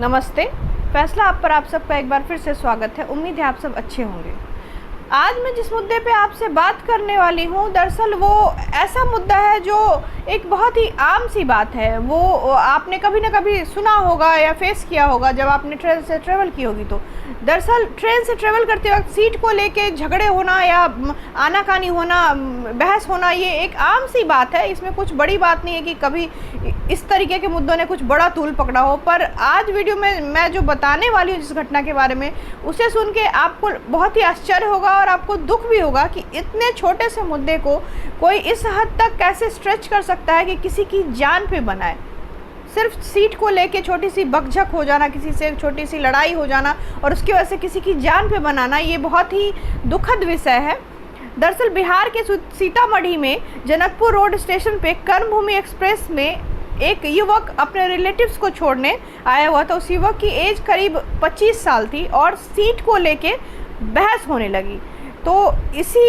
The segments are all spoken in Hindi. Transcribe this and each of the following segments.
नमस्ते। फैसला आप पर आप सबका एक बार फिर से स्वागत है। उम्मीद है आप सब अच्छे होंगे। आज मैं जिस मुद्दे पे आपसे बात करने वाली हूँ, दरअसल वो ऐसा मुद्दा है जो एक बहुत ही आम सी बात है। वो आपने कभी ना कभी सुना होगा या फेस किया होगा जब आपने ट्रेन से ट्रेवल की होगी। तो दरअसल ट्रेन से ट्रेवल करते वक्त सीट को लेके झगड़े होना या आनाकानी होना, बहस होना, ये एक आम सी बात है। इसमें कुछ बड़ी बात नहीं है कि कभी इस तरीके के मुद्दों ने कुछ बड़ा तूल पकड़ा हो। पर आज वीडियो में मैं जो बताने वाली हूँ जिस घटना के बारे में, उसे सुन के आपको बहुत ही आश्चर्य होगा और आपको दुख भी होगा कि इतने छोटे से मुद्दे को कोई इस हद तक कैसे स्ट्रेच कर सकता है कि किसी की जान पे बनाए। सिर्फ सीट को लेके छोटी सी बकझक हो जाना, किसी से छोटी सी लड़ाई हो जाना और उसकी वजह से किसी की जान पे बनाना, ये बहुत ही दुखद विषय है। दरअसल बिहार के सीतामढ़ी में जनकपुर रोड स्टेशन पे कर्मभूमि एक्सप्रेस में एक युवक अपने रिलेटिव्स को छोड़ने आया हुआ था। उस युवक की एज करीब 25 साल थी और सीट को लेके बहस होने लगी। तो इसी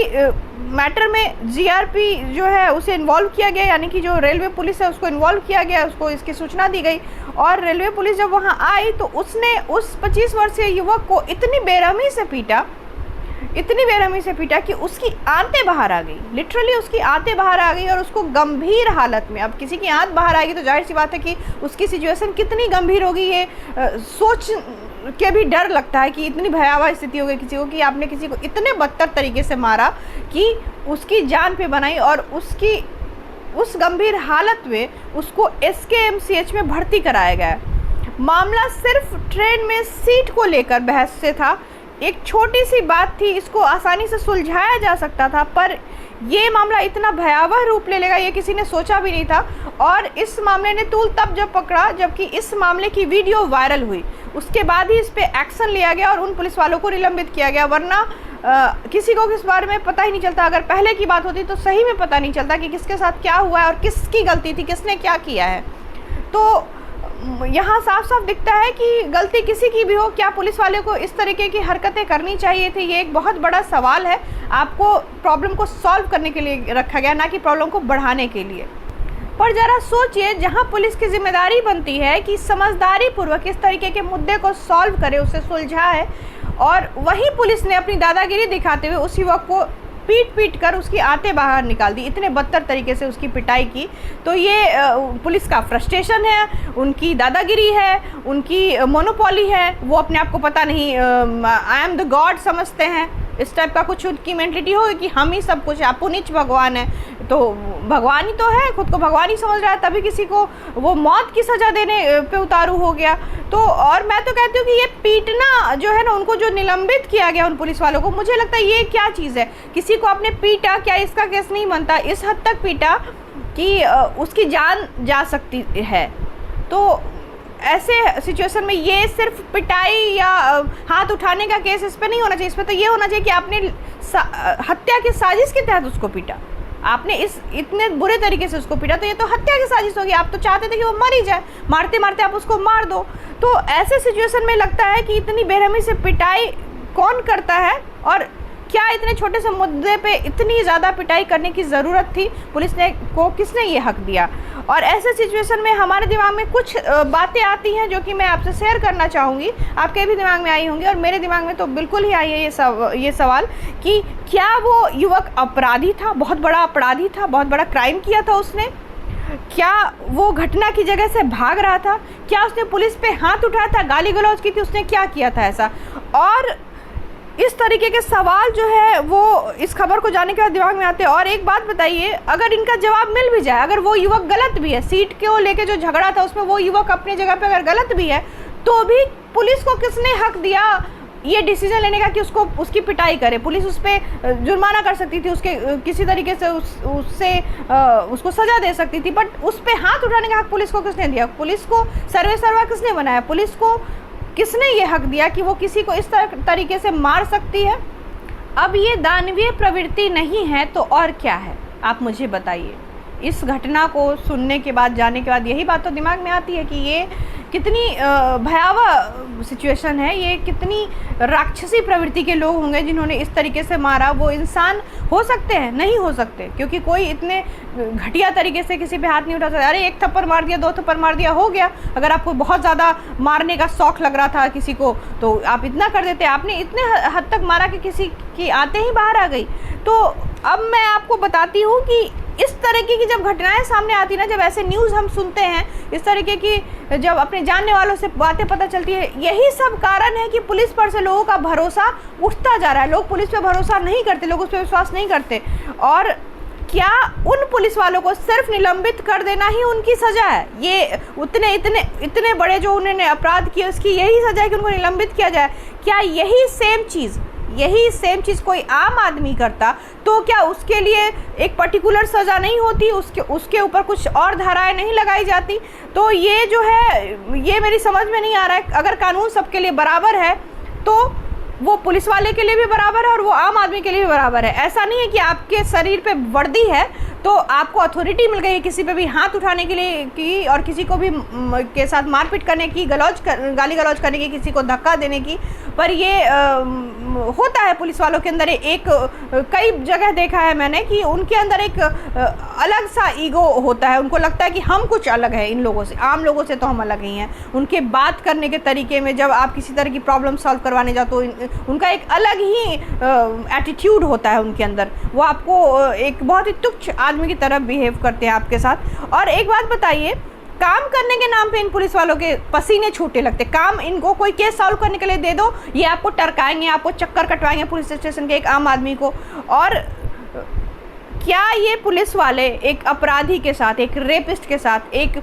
मैटर में जीआरपी जो है उसे इन्वॉल्व किया गया, यानी कि जो रेलवे पुलिस है उसको इन्वॉल्व किया गया, उसको इसकी सूचना दी गई। और रेलवे पुलिस जब वहां आई तो उसने उस 25 वर्षीय युवक को इतनी बेरहमी से पीटा कि उसकी आंतें बाहर आ गई। लिटरली उसकी आंतें बाहर आ गई और उसको गंभीर हालत में, अब किसी की आंत बाहर आएगी तो जाहिर सी बात है कि उसकी सिचुएशन कितनी गंभीर होगी, ये सोच के भी डर लगता है कि इतनी भयावह स्थिति हो गई किसी को कि आपने किसी को इतने बदतर तरीके से मारा कि उसकी जान पे बनाई और उसकी उस गंभीर हालत में उसको SKMCH में भर्ती कराया गया। मामला सिर्फ ट्रेन में सीट को लेकर बहस से था। एक छोटी सी बात थी, इसको आसानी से सुलझाया जा सकता था, पर ये मामला इतना भयावह रूप ले लेगा ये किसी ने सोचा भी नहीं था। और इस मामले ने तूल तब जब पकड़ा जबकि इस मामले की वीडियो वायरल हुई। उसके बाद ही इस पे एक्शन लिया गया और उन पुलिस वालों को निलंबित किया गया। वरना किसी को किस बारे में पता ही नहीं चलता। अगर पहले की बात होती तो सही में पता नहीं चलता कि किसके साथ क्या हुआ है और किसकी गलती थी, किसने क्या किया है। तो यहाँ साफ साफ दिखता है कि गलती किसी की भी हो, क्या पुलिस वाले को इस तरीके की हरकतें करनी चाहिए थी, ये एक बहुत बड़ा सवाल है। आपको प्रॉब्लम को सॉल्व करने के लिए रखा गया, ना कि प्रॉब्लम को बढ़ाने के लिए। पर ज़रा सोचिए, जहाँ पुलिस की जिम्मेदारी बनती है कि समझदारी पूर्वक इस तरीके के मुद्दे को सॉल्व करे, उसे सुलझाए, और वही पुलिस ने अपनी दादागिरी दिखाते हुए उस युवक को पीट कर उसकी आंतें बाहर निकाल दी, इतने बदतर तरीके से उसकी पिटाई की। तो ये पुलिस का फ्रस्ट्रेशन है, उनकी दादागिरी है, उनकी मोनोपोली है। वो अपने आप को पता नहीं आई एम द गॉड समझते हैं, इस टाइप का कुछ उनकी मेंटलिटी होगी कि हम ही सब कुछ, आप पुनीच भगवान है। तो भगवान ही तो है, खुद को भगवान ही समझ रहा है, तभी किसी को वो मौत की सज़ा देने पे उतारू हो गया। तो और मैं तो कहती हूँ कि ये पीटना जो है ना, उनको जो निलंबित किया गया उन पुलिस वालों को, मुझे लगता है ये क्या चीज़ है। किसी को आपने पीटा, क्या इसका केस नहीं बनता? इस हद तक पीटा कि उसकी जान जा सकती है। तो ऐसे सिचुएशन में ये सिर्फ पिटाई या हाथ उठाने का केस इस पर नहीं होना चाहिए। इस पर तो ये होना चाहिए कि आपने हत्या की साजिश के तहत उसको पीटा, आपने इस इतने बुरे तरीके से उसको पीटा, तो ये तो हत्या की साजिश होगी। आप तो चाहते थे कि वो मर ही जाए, मारते मारते आप उसको मार दो। तो ऐसे सिचुएशन में लगता है कि इतनी बेरहमी से पिटाई कौन करता है और क्या इतने छोटे से मुद्दे पे इतनी ज़्यादा पिटाई करने की ज़रूरत थी? पुलिस ने को किसने ये हक दिया? और ऐसे सिचुएशन में हमारे दिमाग में कुछ बातें आती हैं जो कि मैं आपसे शेयर करना चाहूँगी। आपके भी दिमाग में आई होंगी और मेरे दिमाग में तो बिल्कुल ही आई है ये सवाल कि क्या वो युवक अपराधी था, बहुत बड़ा अपराधी था, बहुत बड़ा क्राइम किया था उसने? क्या वो घटना की जगह से भाग रहा था? क्या उसने पुलिस पे हाथ उठाया था, गाली गलौज की थी? उसने क्या किया था ऐसा? और इस तरीके के सवाल जो है वो इस खबर को जानने के बाद दिमाग में आते हैं। और एक बात बताइए, अगर इनका जवाब मिल भी जाए, अगर वो युवक गलत भी है, सीट को लेके जो झगड़ा था उसमें वो युवक अपनी जगह पे अगर गलत भी है, तो भी पुलिस को किसने हक दिया ये डिसीजन लेने का कि उसकी पिटाई करे? पुलिस उस पर जुर्माना कर सकती थी, उसके किसी तरीके से उसको सज़ा दे सकती थी, बट उस पर हाथ उठाने का हक पुलिस को किसने दिया? पुलिस को सर्वे सर्वा किसने बनाया? पुलिस को किसने ये हक दिया कि वो किसी को इस तरीके से मार सकती है? अब ये दानवीय प्रवृत्ति नहीं है तो और क्या है, आप मुझे बताइए। इस घटना को सुनने के बाद, जानने के बाद यही बात तो दिमाग में आती है कि ये कितनी भयावह सिचुएशन है ये, कितनी राक्षसी प्रवृत्ति के लोग होंगे जिन्होंने इस तरीके से मारा। वो इंसान हो सकते हैं? नहीं हो सकते, क्योंकि कोई इतने घटिया तरीके से किसी पे हाथ नहीं उठा सकता। अरे एक थप्पड़ मार दिया, 2 थप्पड़ मार दिया, हो गया। अगर आपको बहुत ज़्यादा मारने का शौक लग रहा था किसी को तो आप इतना कर देते। आपने इतने हद तक मारा कि किसी की आते ही बाहर आ गई। तो अब मैं आपको बताती हूँ कि इस तरीके की जब घटनाएं सामने आती ना, जब ऐसे न्यूज़ हम सुनते हैं, इस तरीके की जब अपने जानने वालों से बातें पता चलती है, यही सब कारण है कि पुलिस पर से लोगों का भरोसा उठता जा रहा है। लोग पुलिस पे भरोसा नहीं करते, लोग उस पर विश्वास नहीं करते। और क्या उन पुलिस वालों को सिर्फ निलंबित कर देना ही उनकी सज़ा है? ये इतने बड़े जो उन्होंने अपराध किए उसकी यही सज़ा है कि उनको निलंबित किया जाए? क्या यही सेम चीज़ कोई आम आदमी करता तो क्या उसके लिए एक पर्टिकुलर सज़ा नहीं होती? उसके ऊपर कुछ और धाराएं नहीं लगाई जाती? तो ये जो है, ये मेरी समझ में नहीं आ रहा है। अगर कानून सबके लिए बराबर है तो वो पुलिस वाले के लिए भी बराबर है और वो आम आदमी के लिए भी बराबर है। ऐसा नहीं है कि आपके शरीर पे वर्दी है तो आपको अथॉरिटी मिल गई है किसी पे भी हाथ उठाने के लिए की, और किसी को भी के साथ मारपीट करने की, गाली गलौज करने की, किसी को धक्का देने की। पर ये होता है पुलिस वालों के अंदर एक, कई जगह देखा है मैंने कि उनके अंदर एक अलग सा ईगो होता है। उनको लगता है कि हम कुछ अलग है इन लोगों से, आम लोगों से तो हम अलग ही हैं। उनके बात करने के तरीके में, जब आप किसी तरह की प्रॉब्लम सॉल्व करवाने जाओ तो उनका एक अलग ही एटीट्यूड होता है उनके अंदर। वो आपको एक बहुत ही तुच्छ आदमी की तरह बिहेव करते हैं आपके साथ। और एक बात बताइए, काम करने के नाम पे इन पुलिस वालों के पसीने छूटे लगते। काम इनको कोई केस सॉल्व करने के लिए दे दो, ये आपको टरकाएंगे, आपको चक्कर कटवाएंगे पुलिस स्टेशन के एक आम आदमी को। और क्या ये पुलिस वाले एक अपराधी के साथ, एक रेपिस्ट के साथ, एक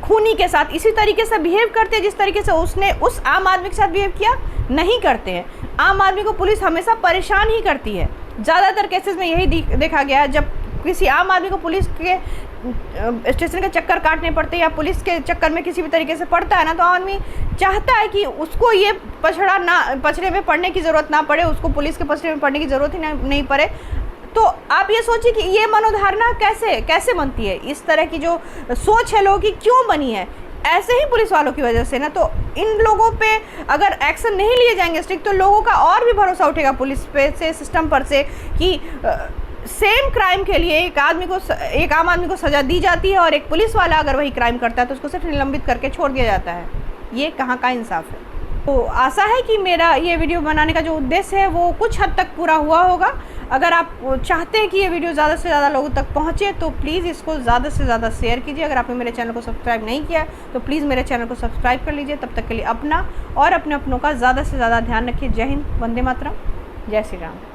खूनी के साथ इसी तरीके से बिहेव करते हैं जिस तरीके से उसने उस आम आदमी के साथ बिहेव किया? नहीं करते हैं। आम आदमी को पुलिस हमेशा परेशान ही करती है। ज़्यादातर केसेस में यही देखा गया है। जब किसी आम आदमी को पुलिस के स्टेशन के चक्कर काटने पड़ते या पुलिस के चक्कर में किसी भी तरीके से पड़ता है ना, तो आदमी चाहता है कि उसको ये पछड़े में पड़ने की ज़रूरत ना पड़े, उसको पुलिस के पछड़े में पड़ने की ज़रूरत ही नहीं पड़े। तो आप ये सोचिए कि ये मनोधारणा कैसे बनती है? इस तरह की जो सोच है लोगों की क्यों बनी है? ऐसे ही पुलिस वालों की वजह से ना। तो इन लोगों पे अगर एक्शन नहीं लिए जाएंगे स्ट्रिक्ट, तो लोगों का और भी भरोसा उठेगा पुलिस पे से, सिस्टम पर से, कि सेम क्राइम के लिए एक आम आदमी को सज़ा दी जाती है और एक पुलिस वाला अगर वही क्राइम करता है तो उसको सिर्फ निलंबित करके छोड़ दिया जाता है। ये कहाँ का इंसाफ है? तो आशा है कि मेरा ये वीडियो बनाने का जो उद्देश्य है वो कुछ हद तक पूरा हुआ होगा। अगर आप चाहते हैं कि ये वीडियो ज़्यादा से ज़्यादा लोगों तक पहुँचे तो प्लीज़ इसको ज़्यादा से ज़्यादा शेयर कीजिए। अगर आपने मेरे चैनल को सब्सक्राइब नहीं किया तो प्लीज़ मेरे चैनल को सब्सक्राइब कर लीजिए। तब तक के लिए अपना और अपने अपनों का ज़्यादा से ज़्यादा ध्यान रखिए। जय हिंद, वंदे मातरम, जय श्री राम।